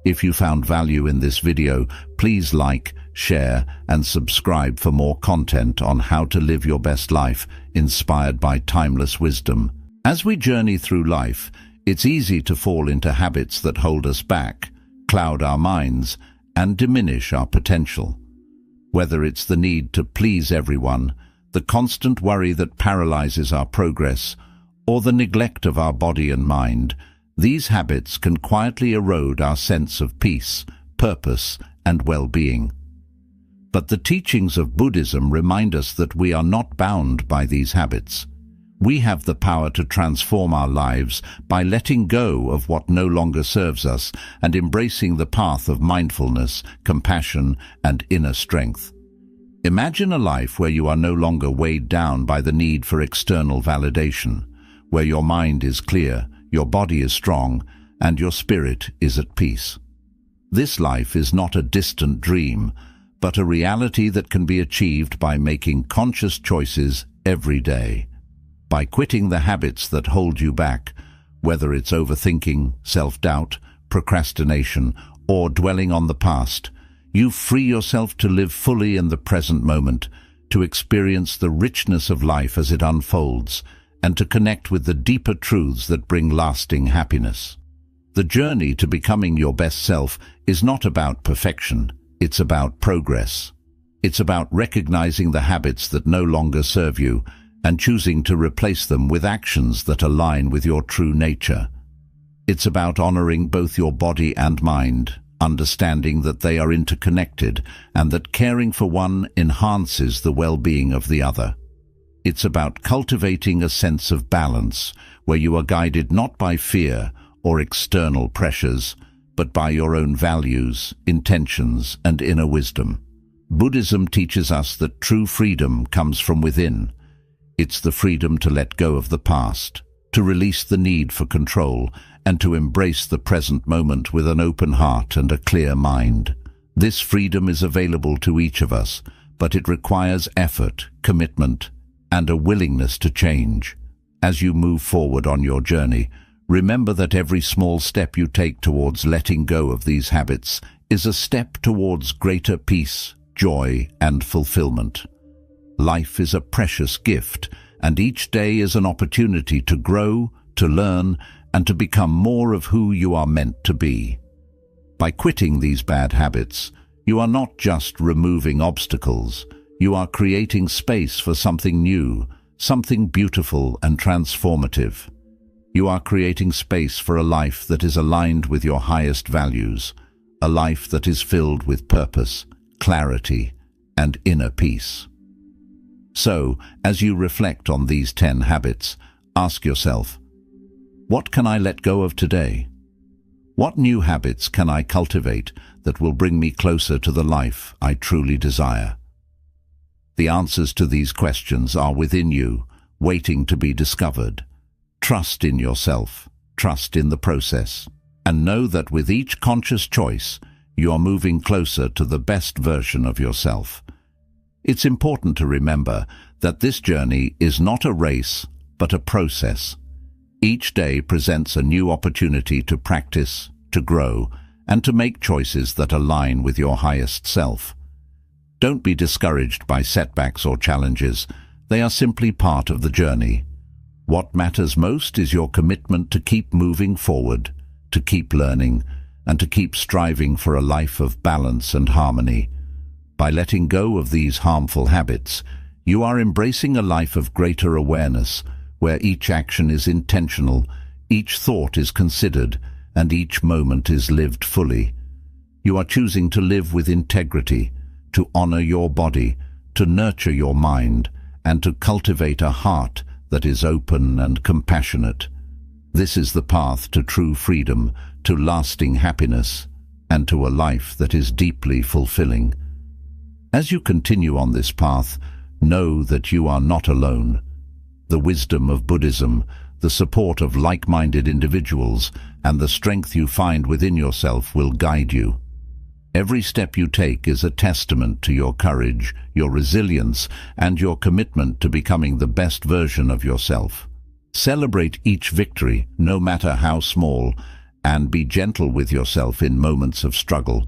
If you found value in this video, please like, share, and subscribe for more content on how to live your best life, inspired by timeless wisdom. As we journey through life, it's easy to fall into habits that hold us back, cloud our minds, and diminish our potential. Whether it's the need to please everyone, the constant worry that paralyzes our progress, or the neglect of our body and mind, these habits can quietly erode our sense of peace, purpose, and well-being. But the teachings of Buddhism remind us that we are not bound by these habits. We have the power to transform our lives by letting go of what no longer serves us and embracing the path of mindfulness, compassion, and inner strength. Imagine a life where you are no longer weighed down by the need for external validation, where your mind is clear, your body is strong, and your spirit is at peace. This life is not a distant dream, but a reality that can be achieved by making conscious choices every day. By quitting the habits that hold you back, whether it's overthinking, self-doubt, procrastination, or dwelling on the past, you free yourself to live fully in the present moment, to experience the richness of life as it unfolds, and to connect with the deeper truths that bring lasting happiness. The journey to becoming your best self is not about perfection, it's about progress. It's about recognizing the habits that no longer serve you and choosing to replace them with actions that align with your true nature. It's about honoring both your body and mind, understanding that they are interconnected and that caring for one enhances the well-being of the other. It's about cultivating a sense of balance, where you are guided not by fear or external pressures, but by your own values, intentions, and inner wisdom. Buddhism teaches us that true freedom comes from within. It's the freedom to let go of the past, to release the need for control, and to embrace the present moment with an open heart and a clear mind. This freedom is available to each of us, but it requires effort, commitment, and a willingness to change. As you move forward on your journey, remember that every small step you take towards letting go of these habits is a step towards greater peace, joy, and fulfillment. Life is a precious gift, and each day is an opportunity to grow, to learn, and to become more of who you are meant to be. By quitting these bad habits, you are not just removing obstacles, you are creating space for something new, something beautiful and transformative. You are creating space for a life that is aligned with your highest values, a life that is filled with purpose, clarity, and inner peace. So, as you reflect on these 10 habits, ask yourself, what can I let go of today? What new habits can I cultivate that will bring me closer to the life I truly desire? The answers to these questions are within you, waiting to be discovered. Trust in yourself, trust in the process, and know that with each conscious choice, you are moving closer to the best version of yourself. It's important to remember that this journey is not a race, but a process. Each day presents a new opportunity to practice, to grow, and to make choices that align with your highest self. Don't be discouraged by setbacks or challenges. They are simply part of the journey. What matters most is your commitment to keep moving forward, to keep learning, and to keep striving for a life of balance and harmony. By letting go of these harmful habits, you are embracing a life of greater awareness, where each action is intentional, each thought is considered, and each moment is lived fully. You are choosing to live with integrity, to honor your body, to nurture your mind, and to cultivate a heart that is open and compassionate. This is the path to true freedom, to lasting happiness, and to a life that is deeply fulfilling. As you continue on this path, know that you are not alone. The wisdom of Buddhism, the support of like-minded individuals, and the strength you find within yourself will guide you. Every step you take is a testament to your courage, your resilience, and your commitment to becoming the best version of yourself. Celebrate each victory, no matter how small, and be gentle with yourself in moments of struggle.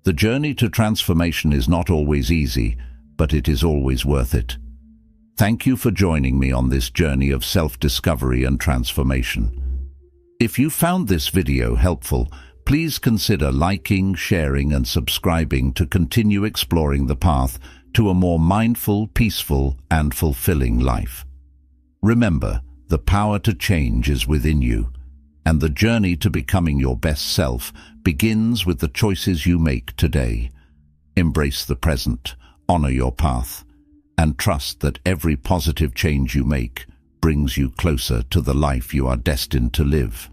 The journey to transformation is not always easy, but it is always worth it. Thank you for joining me on this journey of self-discovery and transformation. If you found this video helpful, please consider liking, sharing, and subscribing to continue exploring the path to a more mindful, peaceful, and fulfilling life. Remember, the power to change is within you. And the journey to becoming your best self begins with the choices you make today. Embrace the present, honor your path, and trust that every positive change you make brings you closer to the life you are destined to live.